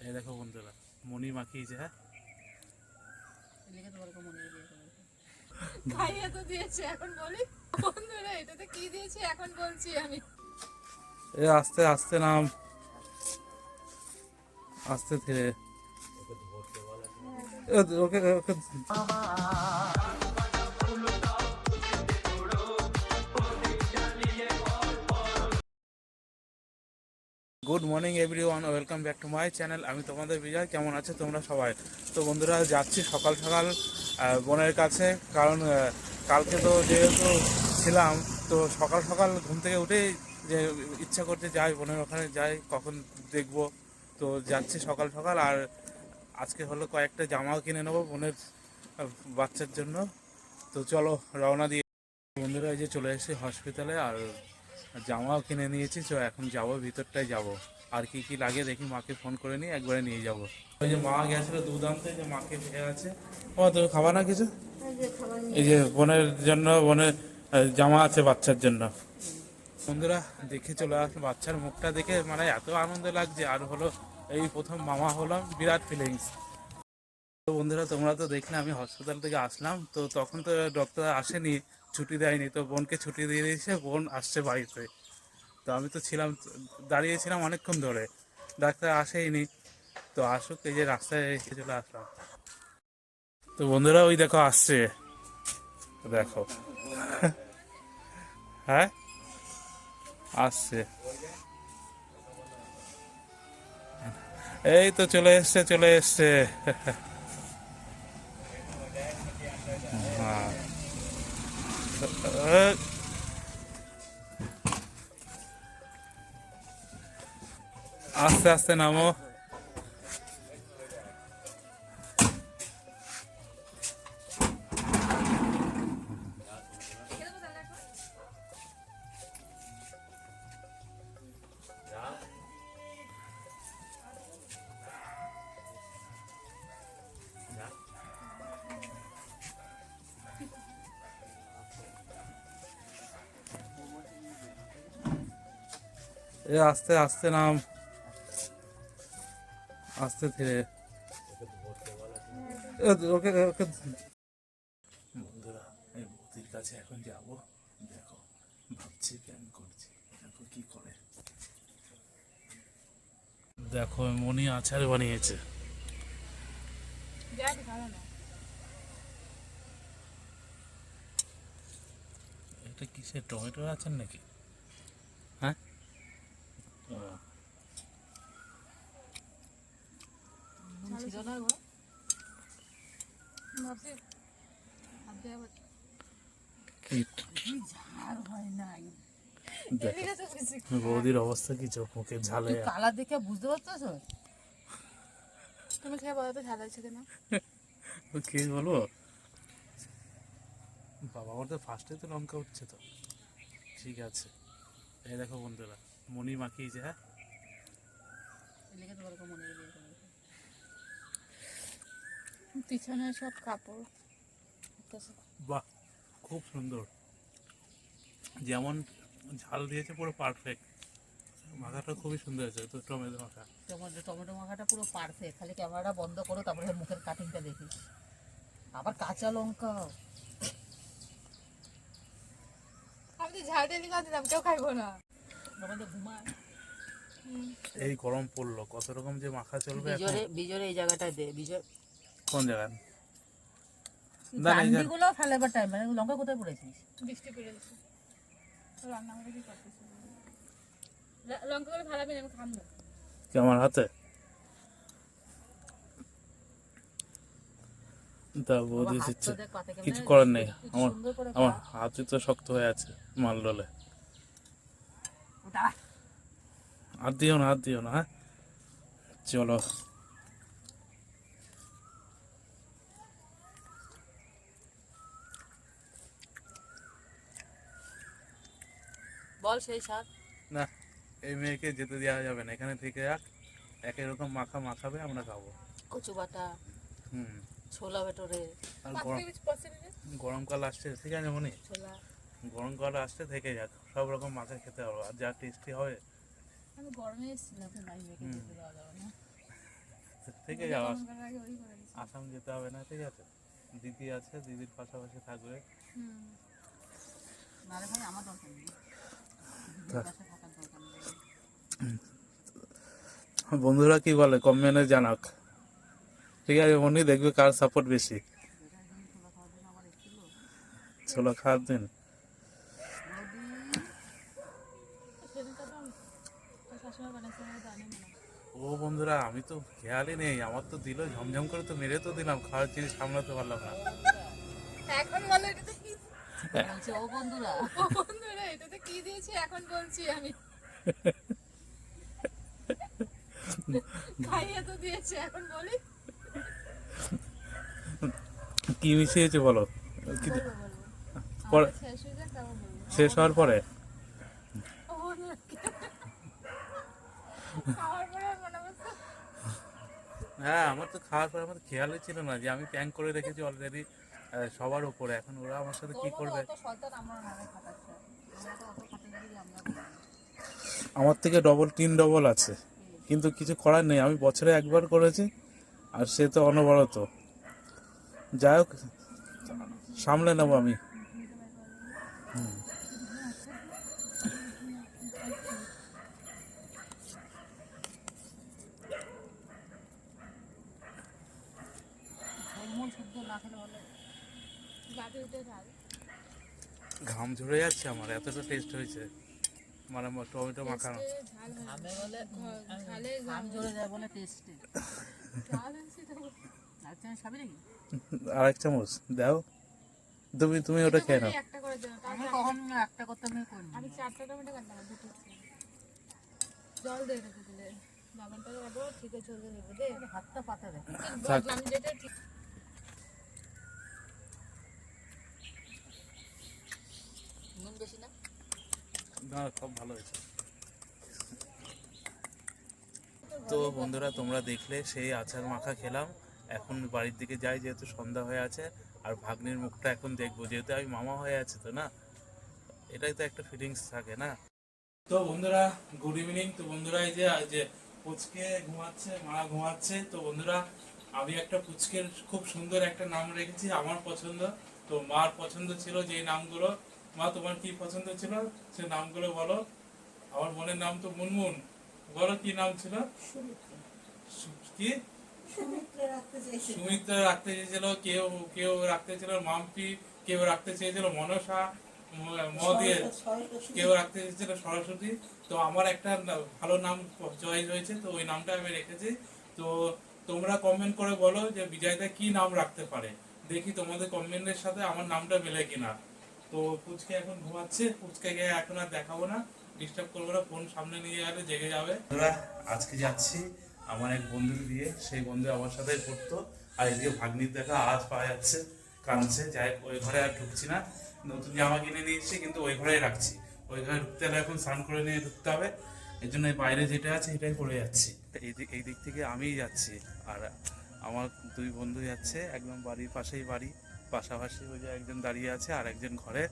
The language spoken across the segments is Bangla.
এই দেখো বন্ধুরা, মনি মাখিয়েছে। হ্যাঁ, খাইয়ে তো দিয়েছে, এখন বলি বন্ধুরা এটাতে কি দিয়েছে এখন বলছি আমি। এ আস্তে আস্তে নাম, আস্তে ধীরে। Okay okay. Good morning everyone, welcome back to my channel. আমি তোমাদের বিজয়। কেমন আছো তোমরা সবাই? তো বন্ধুরা, যাচ্ছি সকাল সকাল বোনের কাছে, কারণ কালকে তো যেহেতু ছিলাম, তো সকাল সকাল ঘুম থেকে উঠেই যে ইচ্ছা করতে যাই বোনের ওখানে, যাই কখন দেখবো। তো যাচ্ছি সকাল সকাল, আর আজকে হলো কয়েকটা জামাও কিনে নেবো বোনের বাচ্চার জন্য। তো চলো রওনা দিয়ে। বন্ধুরা, এই যে চলে এসেছি হসপিটালে, আর জামাও কিনে নিয়েছি। তো এখন যাব, ভিতরটায় যাব, আর কি কি লাগে দেখি, মাকে ফোন করে নিয়ে একবারে নিয়ে যাব। ওই যে মা গেছিল দুধ আনতে, যে মাকে ভেয়ে আছে। ও তুমি খাবা না কিছু? এই যে বোনের জন্য, বোনের জামা আছে বাচ্চার জন্য। বন্ধুরা, দেখে চলে আসলো, বাচ্চার মুখটা দেখে মানে এত আনন্দ লাগছে। আর হলো এই প্রথম মামা হলাম, বিরাট ফিলিংস। তো বন্ধুরা, তোমরা তো দেখলে আমি হসপিটাল থেকে আসলাম, তো তখন তো ডক্টর আসেনি, ছুটি দেয়নি। তো বোনকে ছুটি দিয়ে দিয়েছে, বোন আসছে বাড়িতে। তো আমি তো ছিলাম, দাঁড়িয়েছিলাম অনেকক্ষণ ধরে, ডাক্তার আসেইনি। তো আসুক, এই যে রাস্তায় এসে চলে আসলাম। তো বন্ধুরা, ওই দেখো আসছে, দেখো। হ্যাঁ, আসছে। এই তো চলে এসছে, চলে এসছে। হ্যাঁ, আস্তে আস্তে নামো। এ আস্তে আস্তে নাম, আস্তে ধীরে। ওকে ওকে। বন্ধুরা, এই বৌদির কাছে এখন যাব, দেখো ভাবছি প্ল্যান করছি, দেখো কি করে। দেখো মনি আচার বানিয়েছে। এটা কিসের, টমেটোর আচার নাকি? হ্যাঁ, ও, ছিল না গো, ভাবছি কি ঝাল হয় নাই। দেখো বৌদির অবস্থা কি, চোখ মুখে ঝালে। কালার দেখে বুঝতে পারছো? তুমি খেয়ে বলো তো ঝাল আছে কিনা। কি বলবো বাবা, ওর তো ফার্স্টে তো লঙ্কা উঠছে তো। ঠিক আছে, এই দেখো বন্ধুরা, মনি মাখিয়েছে। হ্যাঁ, পিছনে সব কাপড়। বাহ, খুব সুন্দর। যেমন ঝাল দিয়েছে পুরো পারফেক্ট। মাখাটা খুবই সুন্দর হয়েছে, তো টমেটো মাখা। টমেটো মাখাটা পুরো পারফেক্ট, খালি ক্যামেরাটা বন্ধ করো, তারপরে মুখের কাটিংটা দেখিস। আবার কাঁচা লঙ্কা। আমি তো ঝাল টেলি খাচ্ছিলাম, কেউ খাইবো না। ঘুমায়। এই গরম পড়লো, কত রকম যে মাখা চলবে এখন। বিজরে এই জায়গাটায় দে, বিজয়। কোন জায়গায়? ডান্ডিগুলো ফেলাবার টাইম, মানে লঙ্কা কোথায় পড়েছিস? বৃষ্টি পড়েছে, রান্না করে কি করতেছিস? লঙ্কাগুলো ফেলাবি না, আমি খাবো। কি আমার হাতে? তা বৌদি দিচ্ছে, কিছু করার নেই। আমার আমার হাতে তো শক্ত হয়ে আছে মাল ডলে। হাত দিও না, হাত দিও না। হ্যাঁ, চলো। বল সেই স্বাদ। না, এই মেয়েকে যেতে দেওয়া যাবে না, এখানে থেকে যাক, একই রকম মাখা মাখাবে, আমরা খাবো। কচু বাটা, হুম। ছোলা ভেতরে। আর গরমকাল আসছে, ঠিক আছে মনি, গরমকাল আসছে, থেকে যাক, সব রকম মাখা খেতে হবে, আর যা টেস্টি হবে। আমি গরমে এসেছিলাম, বাইরে যেতে দেওয়া যাবে না। থেকে যাও, আসাম যেতে হবে না, ঠিক আছে? দিদি আছে, দিদির পাশাপাশি থাকবে। না রে ভাই, আমার দরকার নেই, দিদির পাশে থাকার দরকার নেই। বন্ধুরা কি বলে কমেন্টে জানাক, ঠিক আছে? উনি দেখবে কার সাপোর্ট বেশি। যেটা একদিন ছোলা খাওয়ার জন্য আমার এসেছিল, ছোলা খাওয়ার দিন বৌদি সেদিনটা তো তোর শাশুড়ি বানাইছে, আমার জানি না। ও বন্ধুরা, আমি তো খেয়ালই নেই, আমার তো দিল ঝমঝম করে, তো মেরে তো দিলাম, খাওয়ার জিনিস সামলাতে পারলাম না। এখন বলো এটাতে কি, বলছে ও বন্ধুরা, ও বন্ধুরা এটাতে কি দিয়েছি এখন বলছি আমি। খাইয়ে তো দিয়েছে, এখন বলি। কি মিশিয়েছে বলো? কি বলবো বলবো, পরে আমার শেষ হয়ে যাক তারপর বলবো। শেষ হওয়ার পরে ও বন্ধুরা খাওয়ার পরে আর মনে করছে হ্যাঁ, আমার তো খাওয়ার পরে আমার খেয়ালই ছিল না যে আমি প্যাং করে রেখেছি অলরেডি সবার উপরে। এখন ওরা আমার সাথে কি তোর মতো করবে? অত শয়তান আমরা না রে খাটাচ্ছে, আমরা তো অত খাটাচ্ছি আমরা করি না। আমার থেকে ডবল 3 আছে, কিন্তু কিছু করার নেই, আমি বছরে একবার করেছি, আর সে তো অনবরত। যাই হোক, সামলে নেবো আমি। ঝোলমোল শুদ্ধ না খেলে বলে গাছে উঠে ঝাল। ঘাম ঝরে যাচ্ছে আমার, এতটা টেস্ট হয়েছে, মানে টমেটো মাখানো। টেস্টে ঝাল হয় না। আমি বলে ঝালে ঘাম ঝরে যায় বলে টেস্টে। ঝাল হয়েছে তো। আর তুমি খাবি নাকি? আর এক চামচ দাও, তুমি তুমি ওটা খেয়ে নাও। এই একটা করে দেন, আমি কখন একটা করতে আমি করি না। আমি 4টা টমেটো কাটলাম আর 2টো ছিল। জল দে রেখে দিলে লবণটা দেবো, ঠিক আছে চলতে দেবো দে। হাতটা পাতে দে। থাক। বললাম যেটা ঠিক। নুন বেশি না? না, সব ভালো হয়েছে। তো বন্ধুরা, তোমরা দেখলে সেই আচার মাখা খেলাম। এখন বাড়ির দিকে যাই, যেহেতু সন্ধ্যা হয়ে আছে, আর ভাগ্নির মুখটা এখন দেখবো, যেহেতু আমি মামা হয়ে আছি তো না, এটাই তো একটা ফিলিংস থাকে না। তো বন্ধুরা, গুড ইভিনিং। তো বন্ধুরা, এই যে পুচকে ঘুমাচ্ছে, মা ঘুমাচ্ছে। তো বন্ধুরা, আমি একটা পুচকের খুব সুন্দর একটা নাম রেখেছি, আমার পছন্দ। তো মার পছন্দ ছিল যে নামগুলো। মা, তোমার কি পছন্দ ছিল সে নামগুলো বলো। আমার বোনের নাম তো মুনমুন, বলো কি নাম ছিল? কি সুমিত্রা রাখতে চেয়েছিল, কেউ কেউ রাখতে ছিল মাম্পি, কেউ রাখতে চেয়েছিল মনসা, দিয়ে কেউ রাখতে চেয়েছিল সরস্বতী। তো আমার একটা ভালো নাম চয়েস হয়েছে, তো ওই নামটা আমি রেখেছি। তো তোমরা কমেন্ট করে বলো যে বিজয়দা কি নাম রাখতে পারে, দেখি তোমাদের কমেন্টের সাথে আমার নামটা মেলে কিনা। তো পুচকে এখন ঘুমাচ্ছে, পুচকে এখন আর দেখাবো না, ডিস্টার্ব করবো না, ফোন সামনে নিয়ে গেলে জেগে যাবে। আজকে যাচ্ছি আমার এক বন্ধুর বিয়ে, সেই বন্ধু আমার সাথে পড়তো। আর এদিকে ভাগ্নির দেখা আজ পাওয়া যাচ্ছে, কাঁদছে। যাই হোক, ওই ঘরে আর ঢুকছি না, নতুন জামা কিনে নিয়েছি, কিন্তু ওই ঘরেই রাখছি। ওই ঘরে ঢুকতে হলে এখন স্নান করে নিয়ে ঢুকতে হবে, এই জন্য বাইরে যেটা আছে এটাই পরে যাচ্ছি। এই দিক থেকে আমিই যাচ্ছি, আর আমার 2 বন্ধু যাচ্ছে, একদম বাড়ির পাশেই বাড়ি, পাশাপাশি। ওই যে একজন দাঁড়িয়ে আছে আর একজন ঘরে।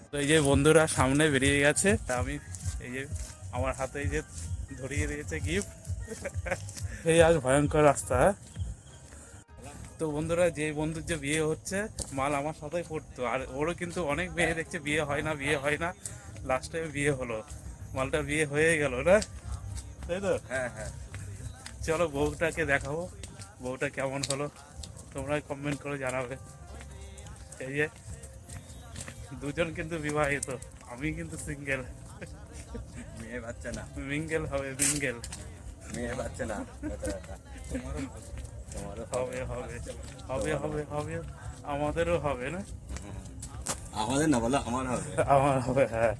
তো এই যে বন্ধুরা সামনে বেরিয়ে গেছে, তা আমি এই যে আমার হাতে এই যে ধরিয়ে দিয়েছে গিফট। এই আজ ভয়ঙ্কর রাস্তা। তো বন্ধুরা, যে বন্ধুর যে বিয়ে হচ্ছে, মাল আমার সাথেই পড়তো, আর ওরও কিন্তু অনেক মেয়ে দেখছে, বিয়ে হয় না বিয়ে হয় না, লাস্ট টাইম বিয়ে হলো, মালটা বিয়ে হয়ে গেল না, তাই তো? হ্যাঁ হ্যাঁ, চলো বউটাকে দেখাবো, বউটা কেমন হলো তোমরা কমেন্ট করে জানাবে। এই যে দুজন কিন্তু বিবাহিত, আমি কিন্তু সিঙ্গেল। মেয়ে বাচ্চা না, মিঙ্গেল হবে, মিঙ্গেল মেয়ে বাচ্চা না, তোমারও হবে হবে হবে হবে হবে, আমাদেরও হবে না, আমাদের না বলো, আমার হবে। আমার হবে, হ্যাঁ।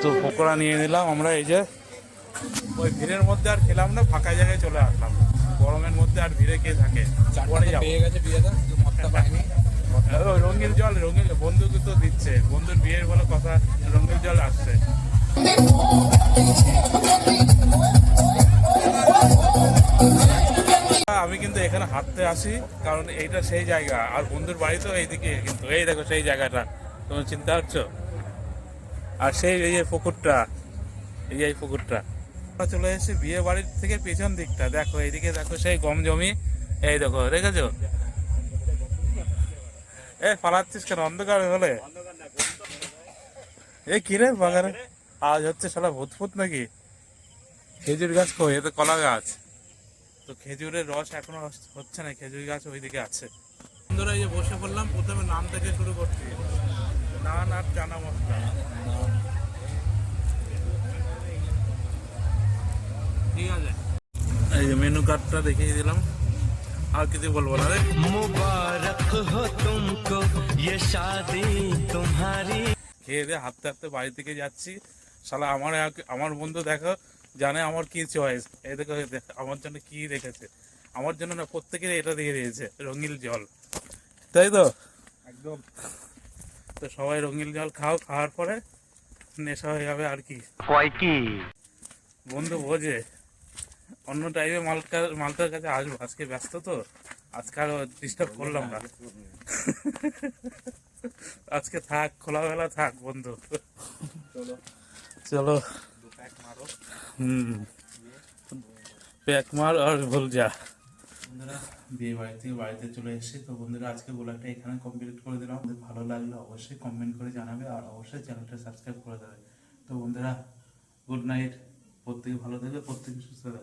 তো পকোড়া নিয়ে নিলাম আমরা, এই যে ওই ভিড়ের মধ্যে আর খেলাম না, ফাঁকা জায়গায় চলে আসলাম। গরমের মধ্যে আর ভিড়ে কে থাকে, পরে যাবো। পেয়ে গেছে বিয়েটা, কিন্তু মদটা পাইনি। ওই রঙিন জল, রঙিন বন্ধুকে তো দিচ্ছে, বন্ধুর বিয়ের বলে কথা, রঙিন জল আসছে। আমি কিন্তু এখানে হাঁটতে আসি, কারণ এইটা সেই জায়গা, আর বন্ধুর বাড়ি তো এইদিকে, কিন্তু এই দেখো সেই জায়গাটা, তুমি চিন্তা করছো। আর সেই এই যে পুকুরটা, এই পুকুরটা আমরা চলে এসেছি বিয়ে বাড়ির থেকে পেছন দিকটা, দেখো এইদিকে দেখো সেই গম জমি, এই দেখো দেখেছো। এ পালাচ্ছিস কেন অন্ধকার হলে? এ কিরে বাগানে আজ হচ্ছে সারা ভূত ফুত নাকি? খেজুর গাছ কই? এ তো কলা গাছ। তো খেজুরের রস এখনো হচ্ছে না, খেজুর গাছ ওইদিকে আছে। বন্ধুরা এই যে বসে পড়লাম, প্রথমে নাম থেকে শুরু করছি। নান আর চানা মশলা, ঠিক আছে। এই যে মেনু কার্ডটা দেখিয়ে দিলাম, আর কিছু বলবো না রে। मुबारक हो तुमको ये शादी तुम्हारी। খেয়ে দিয়ে হাঁটতে হাঁটতে বাড়ি থেকে যাচ্ছি। শালা আমার বন্ধু দেখো জানে আমার কি চয়েস, এই দেখো আমার জন্য কি রেখেছে। আমার জন্য না প্রত্যেকের এটা দিয়ে দিয়েছে, রঙিল জল, তাই তো একদম। তো সবাই রঙিল জল খাও, খাওয়ার পরে নেশা হয়ে যাবে আর কি। বন্ধু বোঝে, অন্য টাইমে মালটার কাছে আসবো, আজকে ব্যস্ত তো, আজকে আর ডিস্টার্ব করলাম না। আজকে থাক, খোলামেলা থাক বন্ধু। চলো প্যাক মার আর ভুল যা। বন্ধুরা বিয়ে বাড়ি থেকে বাড়িতে চলে এসেছি। তো বন্ধুরা আজকে ব্লগটা এখানে কমপ্লিট করে দিলাম। আমাদের ভালো লাগলে অবশ্যই কমেন্ট করে জানাবে, আর অবশ্যই চ্যানেলটা সাবস্ক্রাইব করে দেবে। তো বন্ধুরা গুড নাইট, প্রত্যেকে ভালো থাকবে, প্রত্যেকে সুস্থ থাকবে।